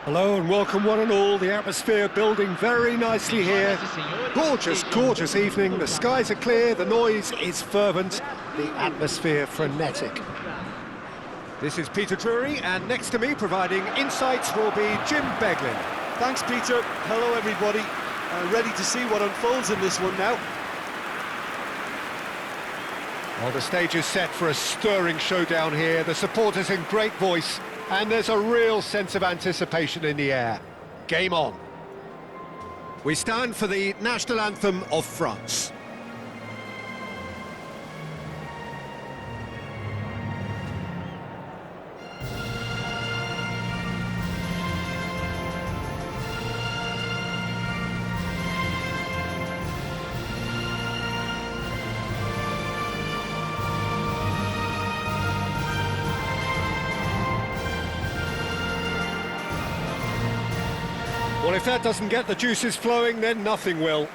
Hello and welcome one and all. The atmosphere building very nicely here. Gorgeous, gorgeous evening. The skies are clear, the noise is fervent, the atmosphere frenetic. This is Peter Drury, and next to me providing insights will be Jim Beglin. Thanks, Peter. Hello, everybody. Ready to see what unfolds in this one now. Well, the stage is set for a stirring showdown here. The supporters in great voice, and there's a real sense of anticipation in the air. Game on. We stand for the national anthem of France. Well, if that doesn't get the juices flowing, then nothing will.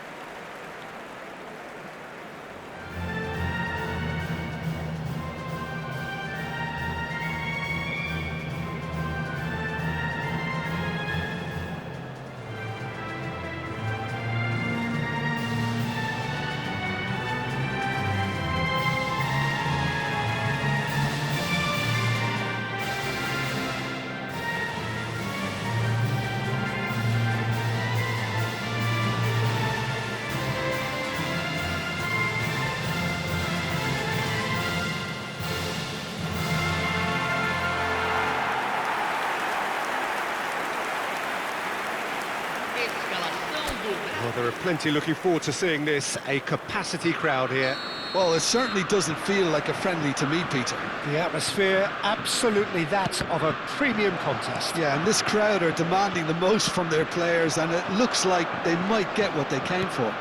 Well, there are plenty looking forward to seeing this. A capacity crowd here. Well, it certainly doesn't feel like a friendly to me, Peter. The atmosphere, absolutely that of a premium contest. Yeah, and this crowd are demanding the most from their players, and it looks like they might get what they came for.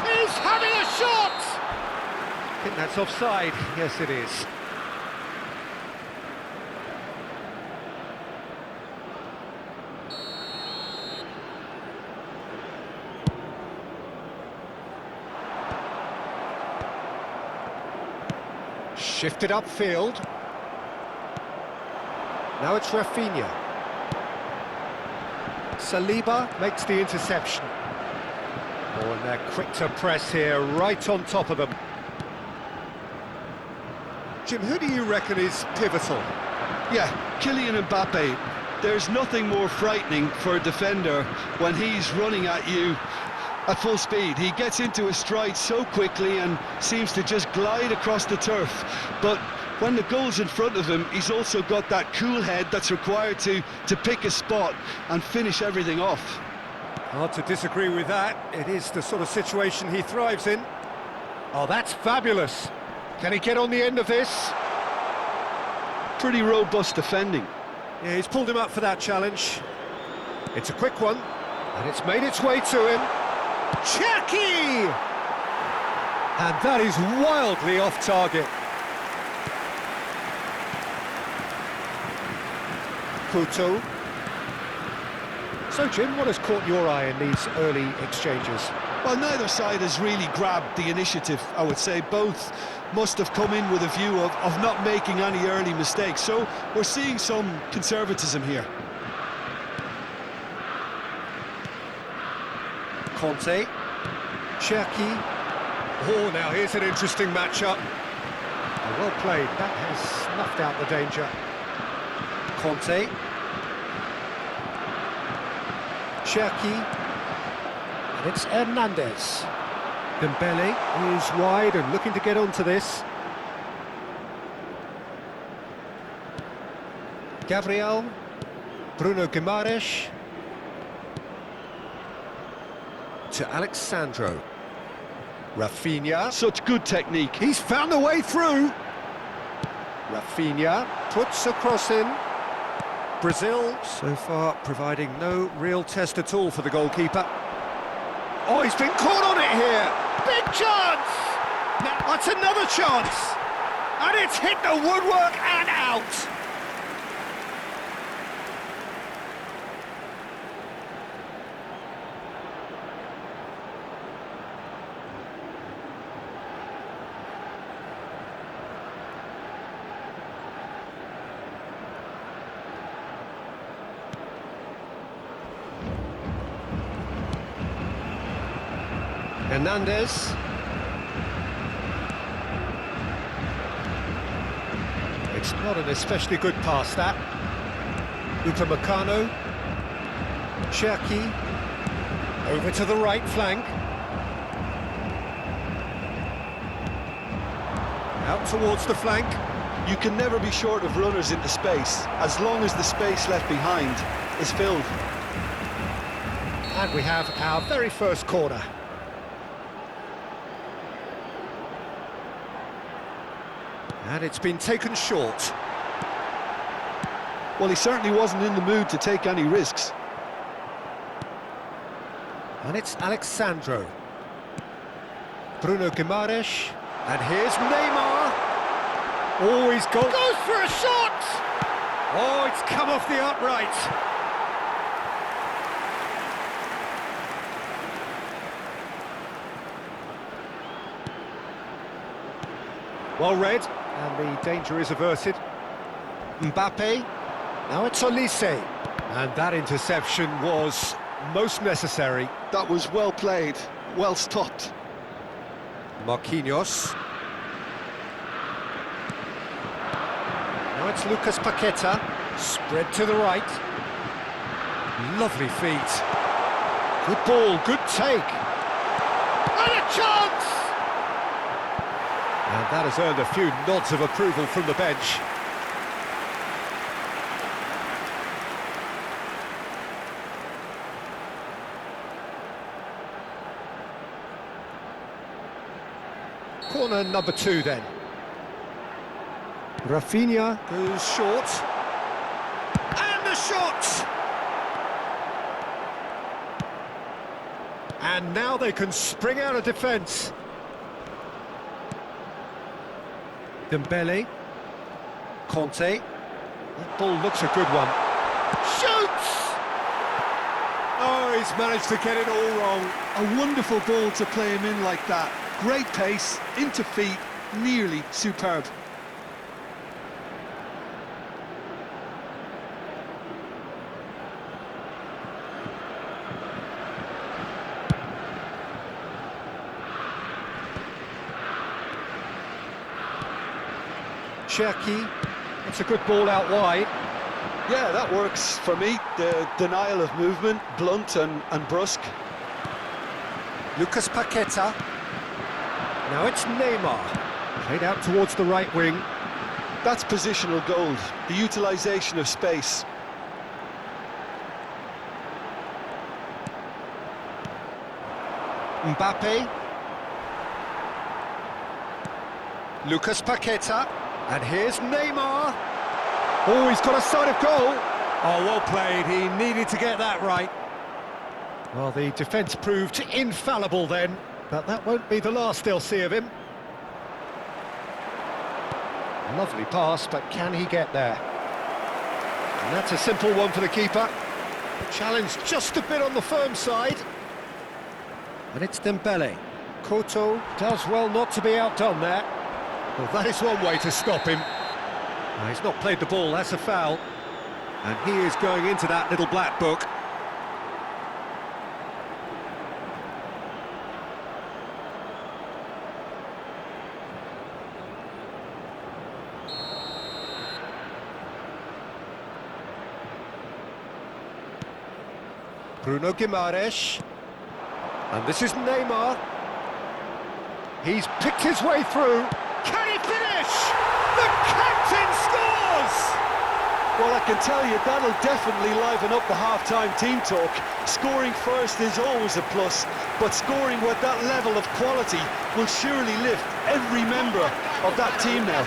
He's having a shot! I think that's offside. Yes, it is. Shifted upfield. Now it's Rafinha. Saliba makes the interception. Oh, and they're quick to press here, right on top of them. Jim, who do you reckon is pivotal? Yeah, Kylian Mbappe. There's nothing more frightening for a defender when he's running at you at full speed. He gets into his stride so quickly and seems to just glide across the turf. But when the goal's in front of him, he's also got that cool head that's required to pick a spot and finish everything off. Hard to disagree with that. It is the sort of situation he thrives in. Oh, that's fabulous. Can he get on the end of this? Pretty robust defending. Yeah, he's pulled him up for that challenge. It's a quick one, and it's made its way to him. Chucky! And that is wildly off target. Couto. So, Jim, what has caught your eye in these early exchanges? Well, neither side has really grabbed the initiative, I would say. Both must have come in with a view of not making any early mistakes. So we're seeing some conservatism here. Conte, Cherki. Oh, now here's an interesting matchup. Oh, well played. That has snuffed out the danger. Conte. Cherki. And it's Hernandez. Dembele is wide and looking to get onto this. Gabriel. Bruno Guimaraes. To Alexandro. Rafinha. Such good technique. He's found a way through. Rafinha puts a cross in. Brazil so far providing no real test at all for the goalkeeper. Oh, he's been caught on it here. Big chance. Now, that's another chance. And it's hit the woodwork and out. Hernandez. It's not an especially good pass, that. Upamecano. Cherki. Over to the right flank. Out towards the flank. You can never be short of runners into space, as long as the space left behind is filled. And we have our very first corner. And it's been taken short. Well, he certainly wasn't in the mood to take any risks. And it's Alexandro. Bruno Guimaraes. And here's Neymar. Oh, he's goes for a shot! Oh, it's come off the upright. Well read, and the danger is averted. Mbappe. Now it's Olise. And that interception was most necessary. That was well played, well stopped. Marquinhos. Now it's Lucas Paqueta. Spread to the right. Lovely feet. Good ball, good take. And a chance! And that has earned a few nods of approval from the bench. Corner number 2 then. Rafinha goes short. And the shot! And now they can spring out of defence. Dembele. Conte. That ball looks a good one. Shoots! Oh, he's managed to get it all wrong. A wonderful ball to play him in like that. Great pace, into feet, nearly superb. Cherki. It's a good ball out wide. Yeah, that works for me. The denial of movement, blunt and brusque. Lucas Paqueta. Now it's Neymar. Played out towards the right wing. That's positional gold, the utilisation of space. Mbappe. Lucas Paqueta. And here's Neymar. Oh, he's got a sight of goal. Oh, well played. He needed to get that right. Well, the defence proved infallible then, but that won't be the last they'll see of him. Lovely pass, but can he get there? And that's a simple one for the keeper. Challenge just a bit on the firm side. And it's Dembele. Couto does well not to be outdone there. Well, that is one way to stop him. Now, he's not played the ball, that's a foul. And he is going into that little black book. Bruno Guimaraes. And this is Neymar. He's picked his way through. Can he finish? The captain scores! Well, I can tell you, that'll definitely liven up the half-time team talk. Scoring first is always a plus, but scoring with that level of quality will surely lift every member of that team now.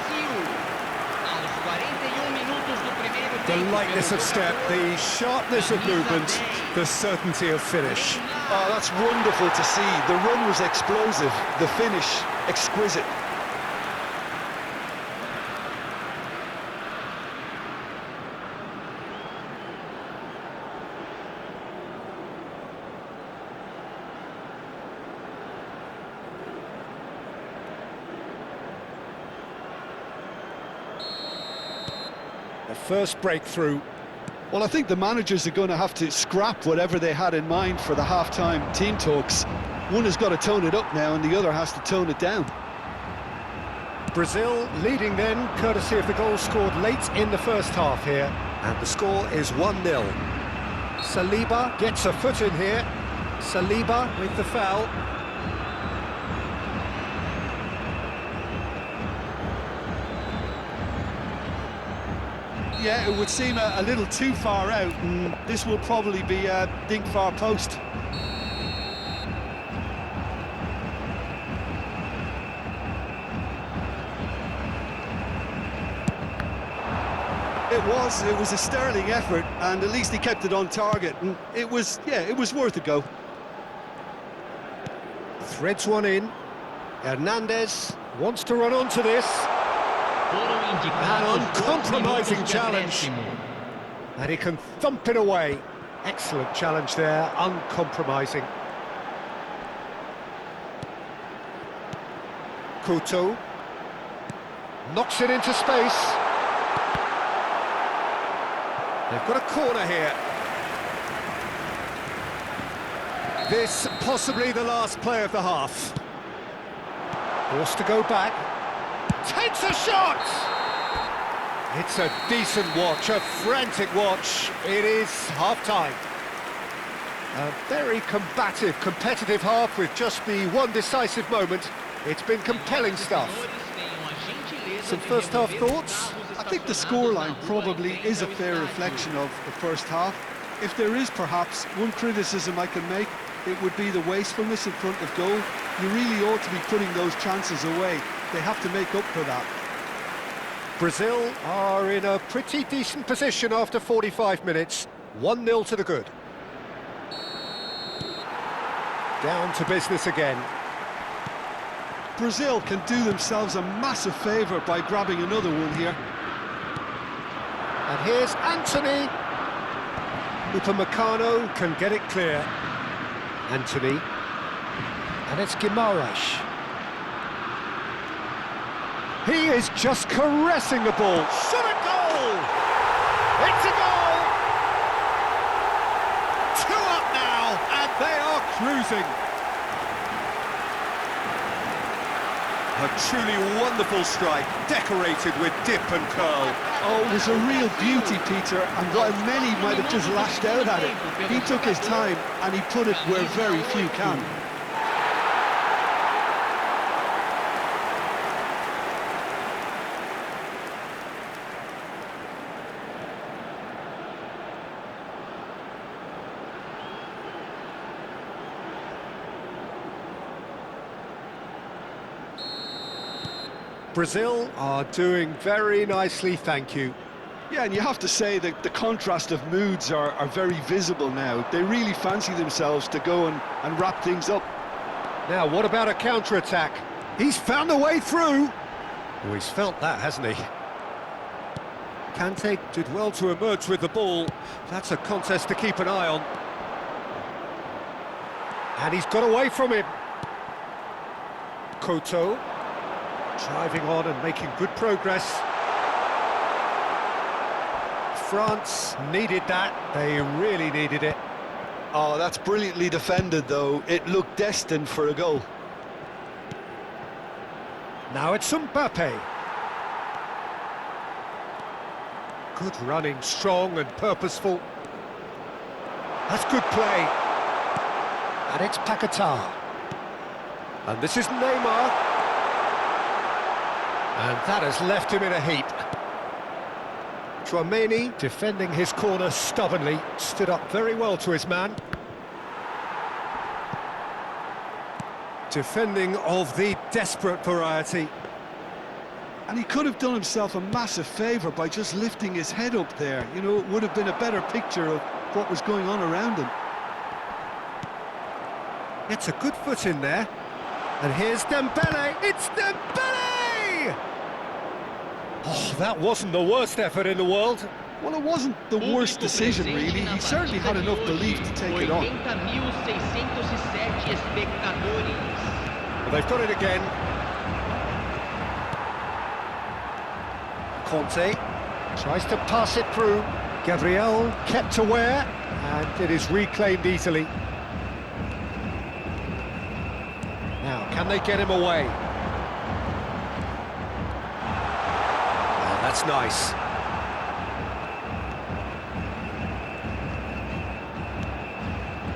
The lightness of step, the sharpness of movement, the certainty of finish. Oh, that's wonderful to see. The run was explosive, the finish exquisite. The first breakthrough. Well, I think the managers are going to have to scrap whatever they had in mind for the half-time team talks. One has got to tone it up now and the other has to tone it down. Brazil leading then, courtesy of the goal scored late in the first half here. And the score is 1-0. Saliba gets a foot in here. Saliba with the foul. Yeah, it would seem a little too far out, and this will probably be a dink far post. It was a sterling effort, and at least he kept it on target, and it was worth a go. Threads one in. Hernandez wants to run onto this. An uncompromising challenge. And he can thump it away. Excellent challenge there, uncompromising. Couto knocks it into space. They've got a corner here. This possibly the last play of the half. Forced to go back. Takes a shot! It's a decent watch, a frantic watch. It is half-time. A very combative, competitive half with just the one decisive moment. It's been compelling stuff. Some first-half thoughts? I think the scoreline probably is a fair reflection of the first half. If there is perhaps one criticism I can make, it would be the wastefulness in front of goal. You really ought to be putting those chances away. They have to make up for that. Brazil are in a pretty decent position after 45 minutes. 1-0 to the good. Down to business again. Brazil can do themselves a massive favour by grabbing another one here. And here's Anthony. Upamecano can get it clear. Anthony. And it's Guimaraes. He is just caressing the ball. Shot a goal! It's a goal! 2 up now, and they are cruising. A truly wonderful strike, decorated with dip and curl. Oh, it was a real beauty, Peter, and while many might have just lashed out at it, he took his time and he put it where very few can. Brazil are doing very nicely, thank you. Yeah, and you have to say that the contrast of moods are very visible now. They really fancy themselves to go and wrap things up. Now, what about a counter-attack? He's found a way through. Oh, he's felt that, hasn't he? Kante did well to emerge with the ball. That's a contest to keep an eye on. And he's got away from him. Couto. Driving on and making good progress. France needed that. They really needed it. Oh, that's brilliantly defended, though. It looked destined for a goal. Now it's Mbappe. Good running, strong and purposeful. That's good play. And it's Paquetá. And this is Neymar. And that has left him in a heap. Tchouaméni, defending his corner stubbornly, stood up very well to his man. Defending of the desperate variety. And he could have done himself a massive favour by just lifting his head up there. You know, it would have been a better picture of what was going on around him. It's a good foot in there. And here's Dembele. It's Dembele! Oh, that wasn't the worst effort in the world. Well, it wasn't the worst decision, really. He certainly had enough belief to take it on. Well, they've got it again. Conte tries to pass it through. Gabriel kept aware, and it is reclaimed easily. Can they get him away? Oh, that's nice.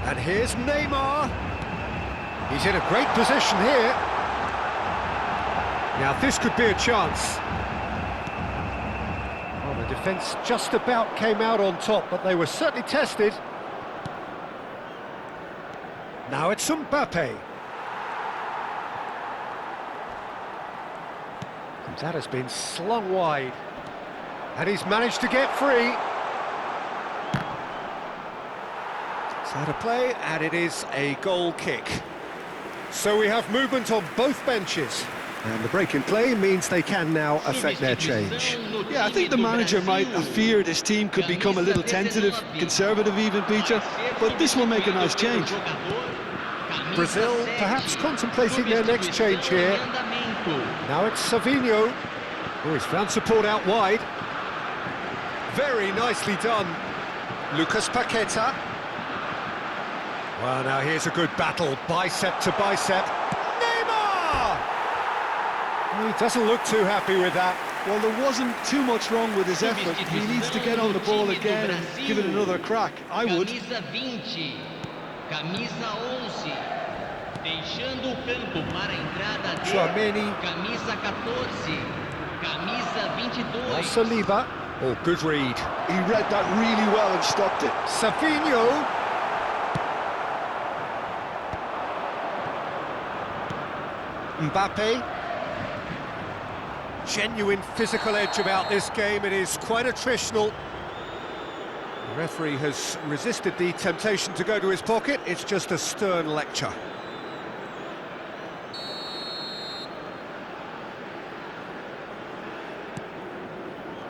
And here's Neymar. He's in a great position here. Now this could be a chance. Well, the defence just about came out on top, but they were certainly tested. Now it's Mbappe. And that has been slung wide. And he's managed to get free. It's out of play, and it is a goal kick. So we have movement on both benches. And the break in play means they can now affect their change. Yeah, I think the manager might have feared his team could become a little tentative, conservative even, Peter, but this will make a nice change. Brazil perhaps contemplating their next change here. Now it's Savinho. Oh, he's found support out wide. Very nicely done. Lucas Paqueta. Well, now here's a good battle, bicep to bicep. Neymar! He doesn't look too happy with that. Well, there wasn't too much wrong with his effort. He needs to get on the ball again and give it another crack. I would. Camisa 20, camisa 11, deixando o campo para a entrada de Tchouaméni. camisa 14, camisa 22. Saliba. Oh, good read. He read that really well and stopped it. Savinho. Mbappe. Genuine physical edge about this game. It is quite attritional. The referee has resisted the temptation to go to his pocket. It's just a stern lecture.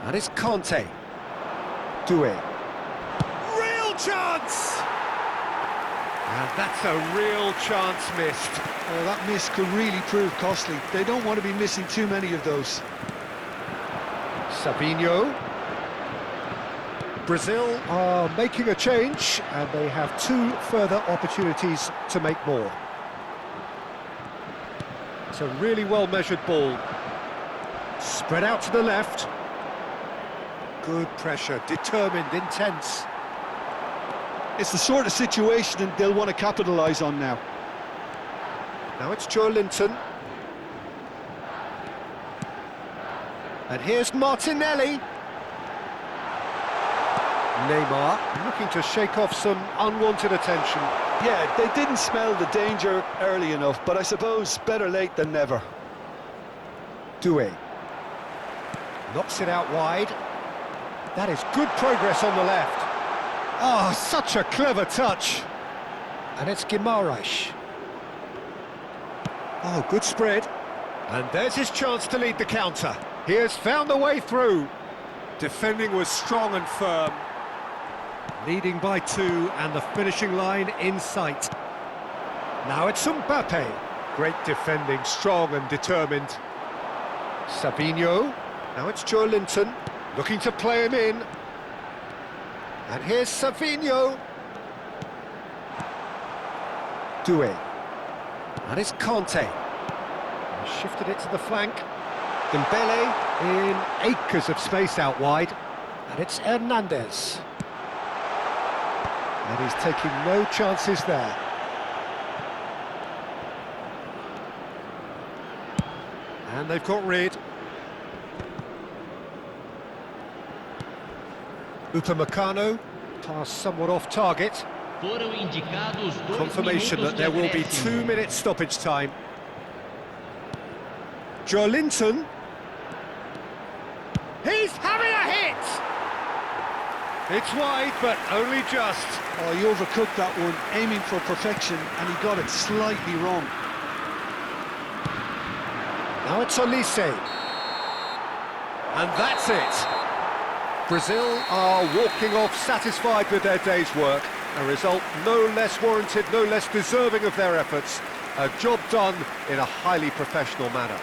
And it's Conte. Doué. Real chance! And that's a real chance missed. Oh, that miss could really prove costly. They don't want to be missing too many of those. Savinho. Brazil are making a change, and they have 2 further opportunities to make more. It's a really well-measured ball. Spread out to the left. Good pressure, determined, intense. It's the sort of situation they'll want to capitalise on now. Now it's Joelinton. And here's Martinelli. Neymar looking to shake off some unwanted attention. Yeah, they didn't smell the danger early enough, but I suppose better late than never. Doué. Knocks it out wide. That is good progress on the left. Oh, such a clever touch. And it's Guimaraes. Oh, good spread. And there's his chance to lead the counter. He has found the way through. Defending was strong and firm. Leading by 2 and the finishing line in sight. Now it's Mbappe. Great defending, strong and determined. Savinho. Now it's Joelinton. Looking to play him in. And here's Savinho. Doué. And it's Conte. Shifted it to the flank. Dembele in acres of space out wide. And it's Hernandez. And he's taking no chances there. And they've got rid. Upamecano, pass somewhat off target. Foram indicados 2 Confirmation that minutos de there will be acréscimo. 2 minutes stoppage time. Joelinton. He's having a hit! It's wide, but only just. Oh, he overcooked that one, aiming for perfection, and he got it slightly wrong. Now it's Olise. And that's it. Brazil are walking off satisfied with their day's work. A result no less warranted, no less deserving of their efforts. A job done in a highly professional manner.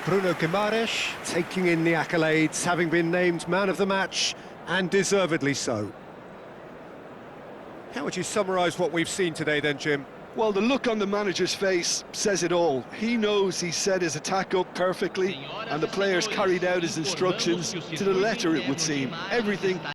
Bruno Guimaraes taking in the accolades, having been named man of the match, and deservedly so. How would you summarise what we've seen today then, Jim? Well, the look on the manager's face says it all. He knows he set his attack up perfectly, and the players carried out his instructions to the letter, it would seem. Everything